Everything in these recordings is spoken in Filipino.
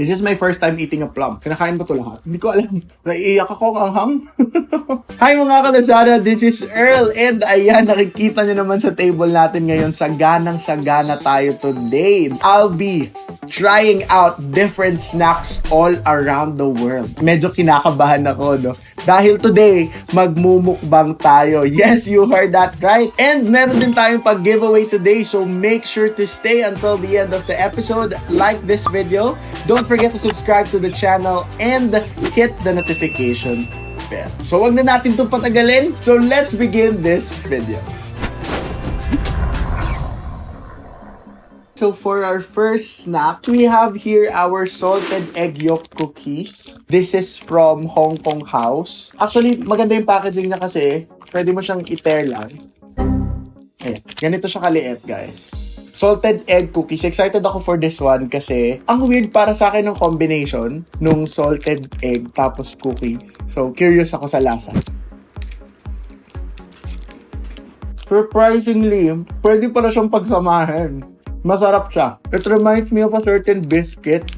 This is my first time eating a plum. Kinakain ba ito lahat? Hindi ko alam. Naiiyak ako, anghang. Hi mga Ka-Lazada, this is Earl. And ayan, nakikita nyo naman sa table natin ngayon, saganang-sagana tayo today. I'll be trying out different snacks all around the world. Medyo kinakabahan ako, no? Dahil today, magmumukbang tayo. Yes, you heard that right. And meron din tayong pag-giveaway today. So make sure to stay until the end of the episode. Like this video. Don't forget to subscribe to the channel and hit the notification bell. So wag na natin itong patagalin. So let's begin this video. So for our first snack, we have here our salted egg yolk cookies. This is from Hongkong house. Actually, maganda yung packaging niya kasi pwede mo siyang i-tear lang. Ayan, ganito siya kaliit, guys. Salted egg cookies. Excited ako for this one kasi ang weird para sa akin ng combination nung salted egg tapos cookies. So, curious ako sa lasa. Surprisingly, pwede pala siyang pagsamahin. Masarap siya. It reminds me of a certain biscuit.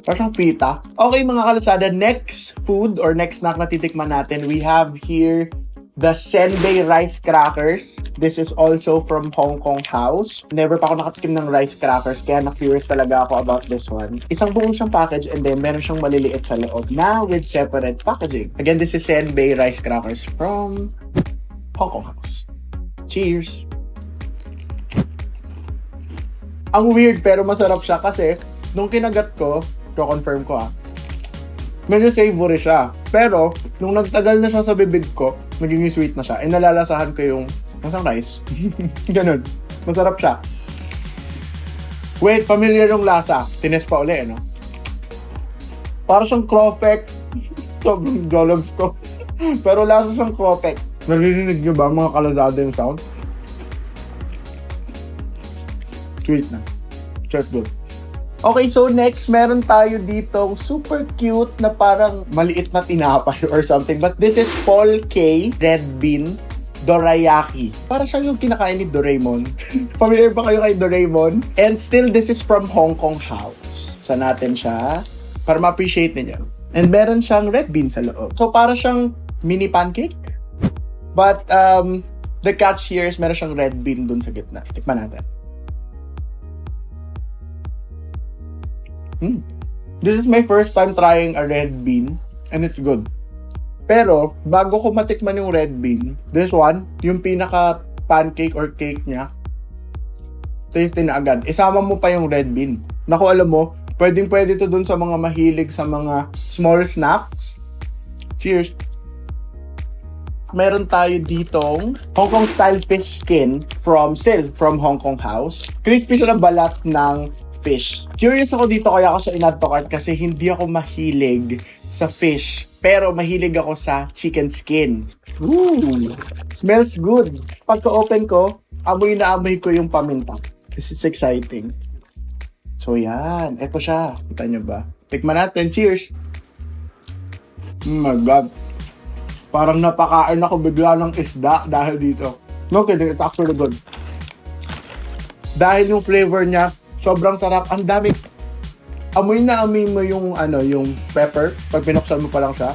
Parang fita. Okay mga Ka-Lazada, next food or next snack na titikman natin, we have here the senbei rice crackers. This is also from Hongkong house. Never pa ako nakatikim ng rice crackers, kaya na-curious talaga ako about this one. Isang buong siyang package and then meron siyang maliliit sa loob na with separate packaging. Again, this is senbei rice crackers from Hongkong house. Cheers! Ang weird pero masarap siya kasi nung kinagat ko, confirm ko medyo savory siya. Pero nung nagtagal na siya sa bibig ko, naging sweet na siya. E nalalasahan ko yung masang rice. Ganun. Masarap siya. Wait, familiar yung lasa. Tines pa uli, no? Para siyang crawpek. Sobrang jologs ko. Pero lasa siyang crawpek. Naririnig niyo ba mga Ka-Lazada yung sound? Sweet na. Check good. Okay, so next, meron tayo ditong super cute na parang maliit na tinapay or something. But this is Paul K. Red Bean Dorayaki. Para siya yung kinakain ni Doraemon. Familiar ba kayo kay Doraemon? And still, this is from Hongkong house. Sa natin siya para ma-appreciate niyo. And meron siyang red bean sa loob. So, para siyang mini pancake. But, the catch here is meron siyang red bean dun sa gitna. Tikman natin. This is my first time trying a red bean and it's good. Pero, bago ko matikman yung red bean, this one, yung pinaka pancake or cake niya, tasty na agad. Isama mo pa yung red bean. Naku, alam mo, pwedeng-pwede to dun sa mga mahilig sa mga small snacks. Cheers! Meron tayo ditong Hong Kong style fish skin from Hong Kong house. Crispy siya na balat ng fish. Curious ako dito kaya ako siya in-add to cart kasi hindi ako mahilig sa fish. Pero mahilig ako sa chicken skin. Ooh! Smells good. Pagka-open ko, amoy na amoy ko yung paminta. This is exciting. So yan, eto siya. Kita nyo ba? Tikman natin. Cheers! Oh my God. Parang napakain ako bigla ng isda dahil dito. No kidding, it's actually good. Dahil yung flavor niya, sobrang sarap. Ang dami. Amoy na amoy mo yung yung pepper pag pinuksan mo pa lang siya.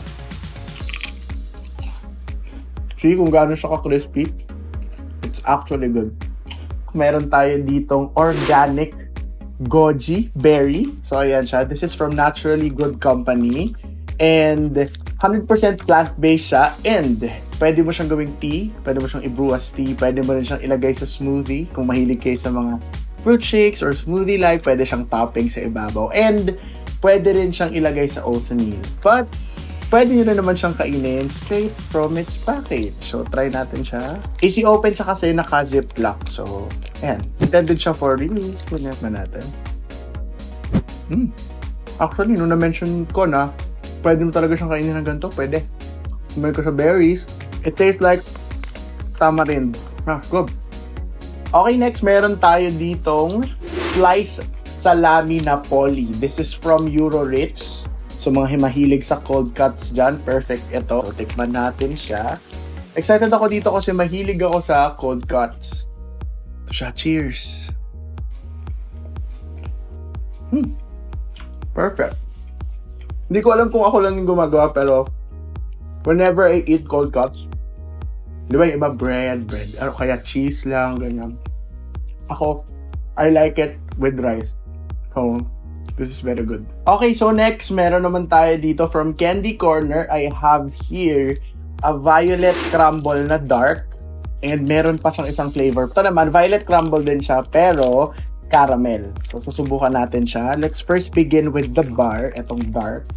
See kung gaano siya ka-crispy. It's actually good. Meron tayo ditong organic Goji berry. So ayan siya. This is from Naturally Good Company. And 100% plant-based siya. And pwede mo siyang gawing tea. Pwede mo siyang i-brew as tea. Pwede mo rin siyang ilagay sa smoothie. Kung mahilig kayo sa mga fruit shakes or smoothie like, pwede siyang topping sa ibabaw. And pwede rin siyang ilagay sa oatmeal. But pwede nyo rin naman siyang kainin straight from its package. So try natin siya. Easy open siya kasi naka-ziplock. So ayan, intended siya for release. Kunin natin. Actually, nung na-mention ko na pwede mo talaga siyang kainin ng ganito, pwede. Kumain ko sa berries. It tastes like tamarind. Good. Okay, next, meron tayo ditong slice salami na poly. This is from Eurorich. So, mga mahilig sa cold cuts dyan, perfect ito. So, tikman natin siya. Excited ako dito kasi mahilig ako sa cold cuts. Ito siya, cheers. Perfect. Hindi ko alam kung ako lang yung gumagawa, pero whenever I eat cold cuts, di ba yung iba bread, ano kaya cheese lang, ganyan. Ako, I like it with rice. So, this is very good. Okay, so next, meron naman tayo dito from Candy Corner. I have here a violet crumble na dark. And meron pa siyang isang flavor. Ito naman, violet crumble din siya, pero caramel. So, susubukan natin siya. Let's first begin with the bar. Itong dark.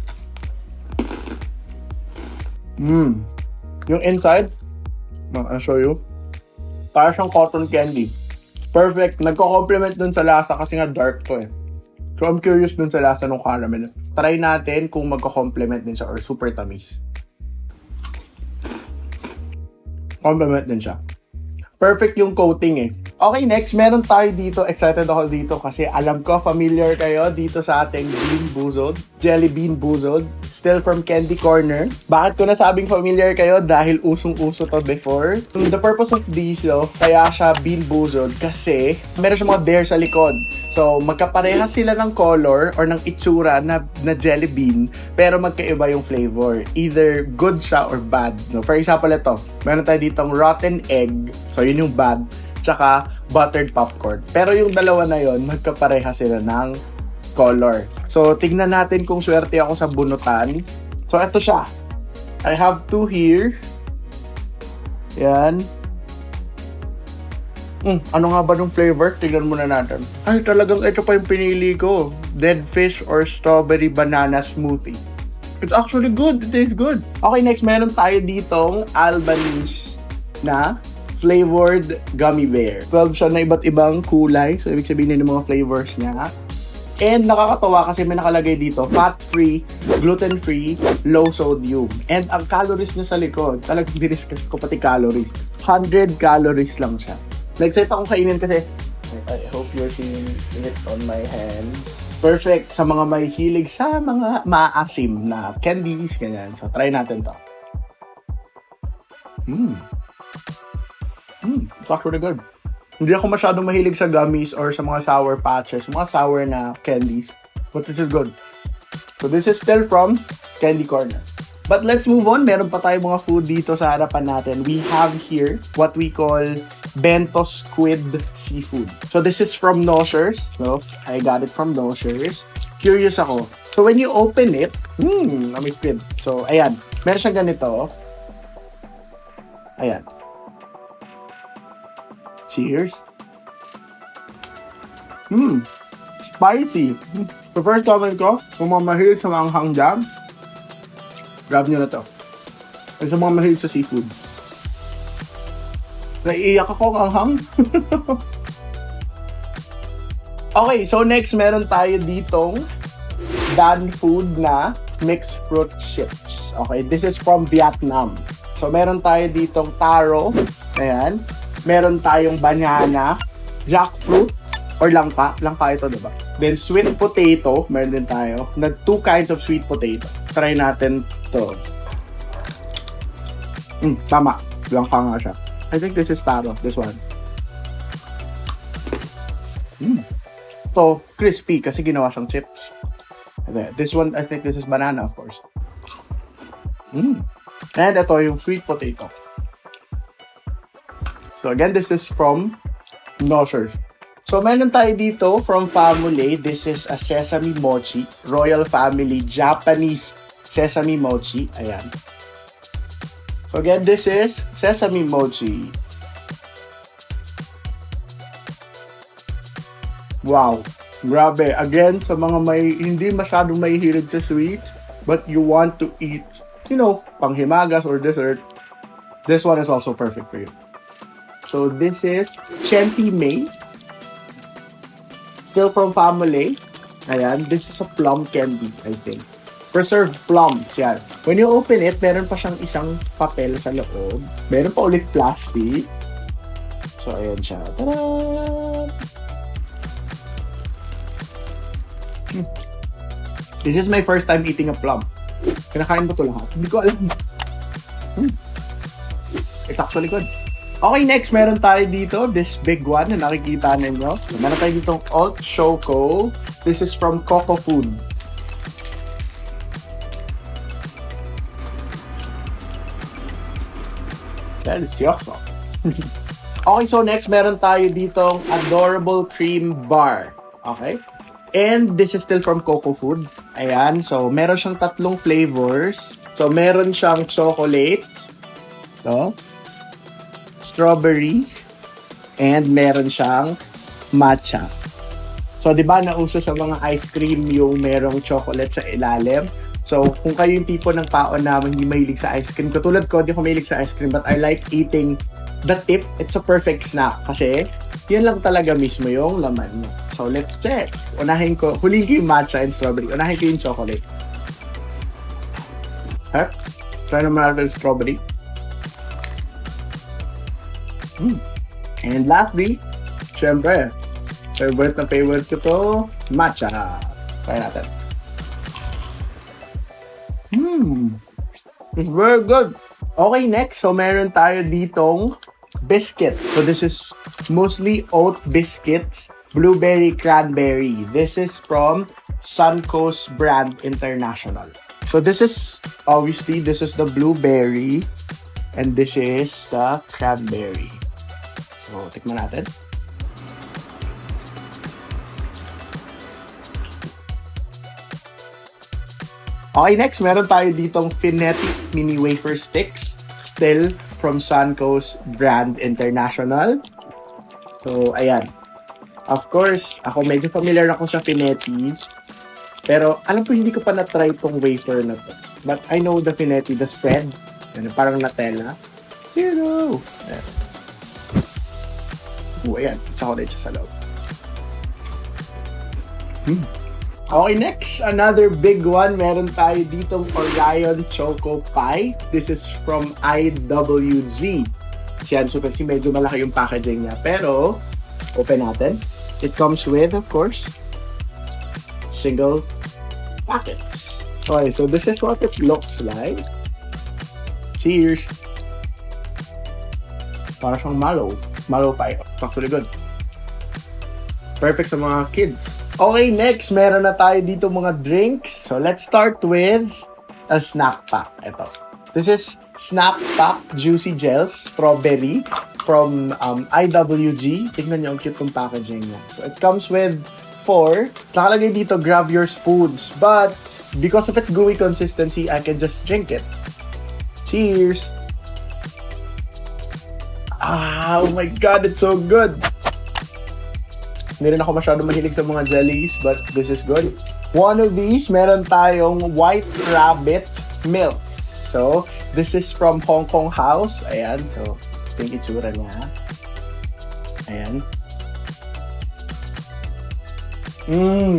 Yung inside, I'll show you. Para siyang cotton candy. Perfect. Nagko-complement dun sa lasa kasi nga dark to eh. So, I'm curious dun sa lasa ng caramel. Try natin kung magko-complement din siya or super tamis. Complement din siya. Perfect yung coating eh. Okay, next, meron tayo dito. Excited ako dito kasi alam ko familiar kayo dito sa ating bean boozled. Jelly bean boozled. Still from Candy Corner. Bakit ko nasabing familiar kayo? Dahil usong-uso to before. The purpose of these though, kaya siya bean boozled kasi meron siya mga dare sa likod. So, magkaparehas sila ng color or ng itsura na jelly bean, pero magkaiba yung flavor. Either good siya or bad. No? For example, ito. Meron tayo ditong rotten egg. So, yun yung bad. Tsaka buttered popcorn. Pero yung dalawa na yon, magkapareha sila ng color. So, tignan natin kung swerte ako sa bunutan. So, ito siya. I have two here. Yan. Ano nga ba ng flavor? Tignan muna natin. Ay, talagang ito pa yung pinili ko. Dead fish or strawberry banana smoothie. It's actually good. It tastes good. Okay, next, meron tayo ditong Albanese na flavored gummy bear. 12 siya na iba't ibang kulay. So, ibig sabihin ng mga flavors niya. And nakakatawa kasi may nakalagay dito, fat-free, gluten-free, low sodium. And ang calories niya sa likod, talagang diniscuss ko pati calories. 100 calories lang siya. Excited akong kainin kasi I hope you're seeing it on my hands. Perfect sa mga may hilig sa mga maasim na candies, ganyan. So, try natin to. It's actually good. Hindi ako masyadong mahilig sa gummies or sa mga sour patches, mga sour na candies. But this is good. So this is still from Candy Corner. But let's move on. Meron pa tayo mga food dito sa harapan natin. We have here what we call bento squid seafood. So this is from Noshers. So I got it from Noshers. Curious ako. So when you open it, may squid. So ayan. Meron siyang ganito. Ayan. Cheers. Spicy. The first comment ko, kung mga mahilig sa maanghang jam, grab nyo na to. At sa mga mahilig sa seafood. Naiiyak ako ang anghang. Okay, so next meron tayo ditong Dann food na mixed fruit chips. Okay, this is from Vietnam. So meron tayo ditong taro. Ayan. Meron tayong banana, jackfruit, or langka. Langka ito, diba? Then, sweet potato. Meron din tayo. Na 2 kinds of sweet potato. Try natin to. Tama. Langka nga siya. I think this is taro. This one. Ito, crispy kasi ginawa siyang chips. This one, I think this is banana, of course. And ito yung sweet potato. So again, this is from Noshers. So meron tayo dito from Famulet. This is a Sesame Mochi. Royal Family Japanese Sesame Mochi. Ayan. So again, this is Sesame Mochi. Wow. Grabe. Again, sa mga hindi masyadong mahihilig sa sweet, but you want to eat, panghimagas or dessert, this one is also perfect for you. So this is Chenti May. Still from Famulet. Ayan. This is a plum candy, I think. Preserved plums. Yan. When you open it, meron pa siyang isang papel sa loob. Meron pa ulit plastic. So, ayan siya. Tada! This is my first time eating a plum. Kinakain mo to lahat? Hindi ko alam. It's actually good. Okay, next, meron tayo dito, this big one na nakikita ninyo. So, meron tayo ditong Alt Choco. This is from Coco Food. Delicioso. Okay, so next meron tayo ditong adorable cream bar. Okay? And this is still from Coco Food. Ayan, so meron siyang tatlong flavors. So meron siyang chocolate, to, strawberry, and meron siyang matcha. So, di ba, nauso sa mga ice cream yung merong chocolate sa ilalim. So, kung kayo yung tipo ng tao na hindi mahilig sa ice cream, katulad ko, di ako mahilig sa ice cream, but I like eating the tip. It's a perfect snack kasi yun lang talaga mismo yung laman mo. So, let's check. Unahin ko, huling ko yung matcha and strawberry. Unahin ko yung chocolate. Ha? Try naman natin yung strawberry. And lastly, syempre, favorite na favorite ko to, matcha. Try natin. It's very good. Okay, next. So, meron tayo ditong biscuits. So, this is mostly oat biscuits, blueberry cranberry. This is from Suncoast brand international. So, this is, obviously, this is the blueberry and this is the cranberry. So, tikman natin. Okay, next, meron tayo ditong Phonetic Mini Wafer Sticks. Still from Suncoast brand international. So, ayan. Of course, ako medyo familiar ako sa Phonetic. Pero, alam ko hindi ko pa na-try itong wafer na to. But I know the Phonetic, the spread. Yan, parang Nutella. You know. Ayan. Ayan. Chocolate siya sa loob. Okay, next. Another big one. Meron tayo ditong Orion Choco Pie. This is from IWG. Yan, so kasi medyo malaki yung packaging niya. Pero, open natin. It comes with, of course, single packets. Okay, so this is what it looks like. Cheers! Para siyang mallow. Mallow pie. Actually good. Perfect sa mga kids. Okay, next, meron na tayo dito mga drinks. So, let's start with a snack pack. Ito. This is Snack Pack Juicy Gels Strawberry from IWG. Tignan nyo, ang cute ng packaging niya. So, it comes with 4. Nakalagay dito, grab your spoons. But, because of its gooey consistency, I can just drink it. Cheers! Ah, oh my God, it's so good! Hindi rin ako masyado mahilig sa mga jellies, but this is good. One of these, meron tayong White Rabbit Milk. So, this is from Hongkong House. Ayan, so, ito yung itsura niya. Ayan.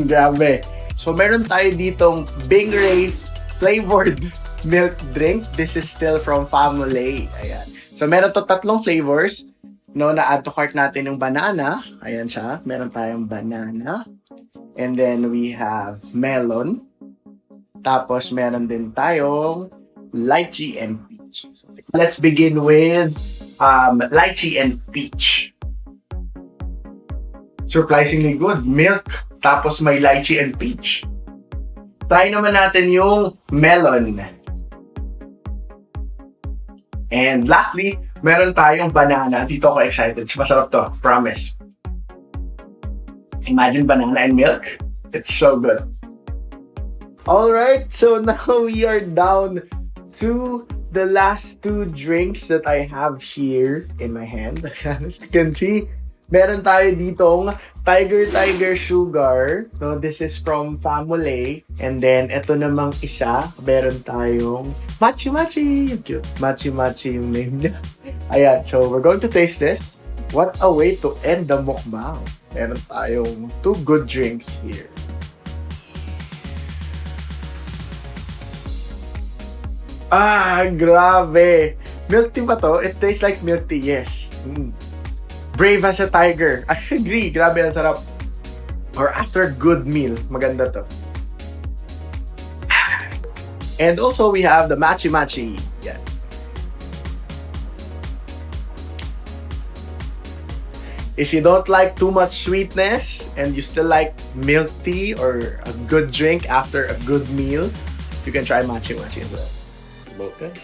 Grabe. So, meron tayo ditong Bingray flavored milk drink. This is still from Famulet. Ayan. So, meron to 3 flavors. No, na-add to cart natin yung banana. Ayan siya. Meron tayong banana. And then, we have melon. Tapos, meron din tayong lychee and peach. So, let's begin with lychee and peach. Surprisingly good. Milk, tapos may lychee and peach. Try naman natin yung melon. And lastly, meron tayong banana. Dito ako excited. Masarap to. Promise. Imagine banana and milk. It's so good. Alright, so now we are down to the last 2 drinks that I have here in my hand. As you can see, meron tayo ditong Tiger Sugar. No, this is from Famulet. And then, ito namang isa, meron tayong Mochi. Cute. Mochi yung name niya. Ayan, so we're going to taste this. What a way to end the mukbang. Meron tayong 2 good drinks here. Ah, grabe. Milk tea ba to? It tastes like milk tea, yes. Brave as a tiger. I agree. Grabe, ang sarap. Or after a good meal, maganda to. And also, we have the Mochi. Yeah. If you don't like too much sweetness and you still like milk tea or a good drink after a good meal, you can try Mochi as well. It's both good.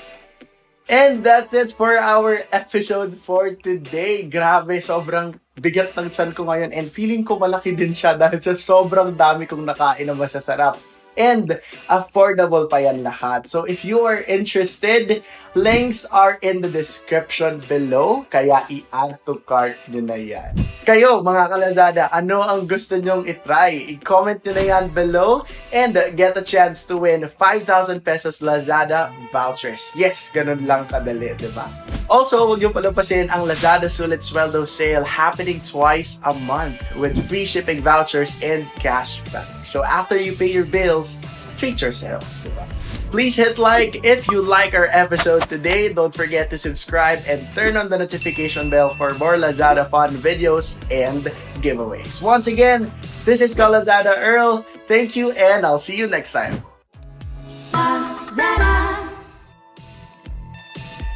And that's it for our episode for today. Grabe, sobrang bigat ng tiyan ko ngayon and feeling ko malaki din siya dahil sa sobrang dami kong nakain na masasarap. And affordable pa yan lahat. So if you are interested, links are in the description below. Kaya i-add to cart nyo na yan. Kayo, mga ka-Lazada, ano ang gusto nyong itry? I-comment nyo na yan below and get a chance to win 5,000 pesos Lazada vouchers. Yes, ganun lang kadali, diba? Also, huwag nyo palampasin ang Lazada Sulit Sweldo Sale happening twice a month with free shipping vouchers and cashback. So after you pay your bills, treat yourself. Diba? Please hit like if you like our episode today. Don't forget to subscribe and turn on the notification bell for more Lazada fun videos and giveaways. Once again, this is Ka-Lazada Earl. Thank you and I'll see you next time.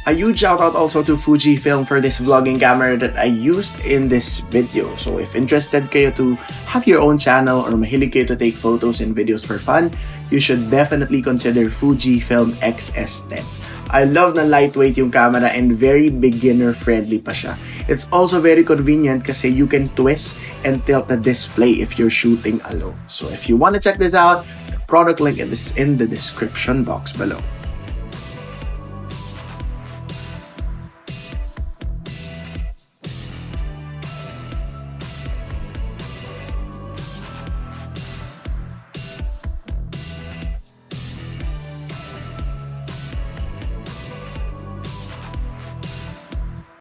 A huge shout out also to Fujifilm for this vlogging camera that I used in this video. So if interested kayo to have your own channel or mahilig kayo to take photos and videos for fun, you should definitely consider Fujifilm X-S10. I love na lightweight yung camera and very beginner friendly pa siya. It's also very convenient kasi you can twist and tilt the display if you're shooting alone. So if you want to check this out, the product link is in the description box below.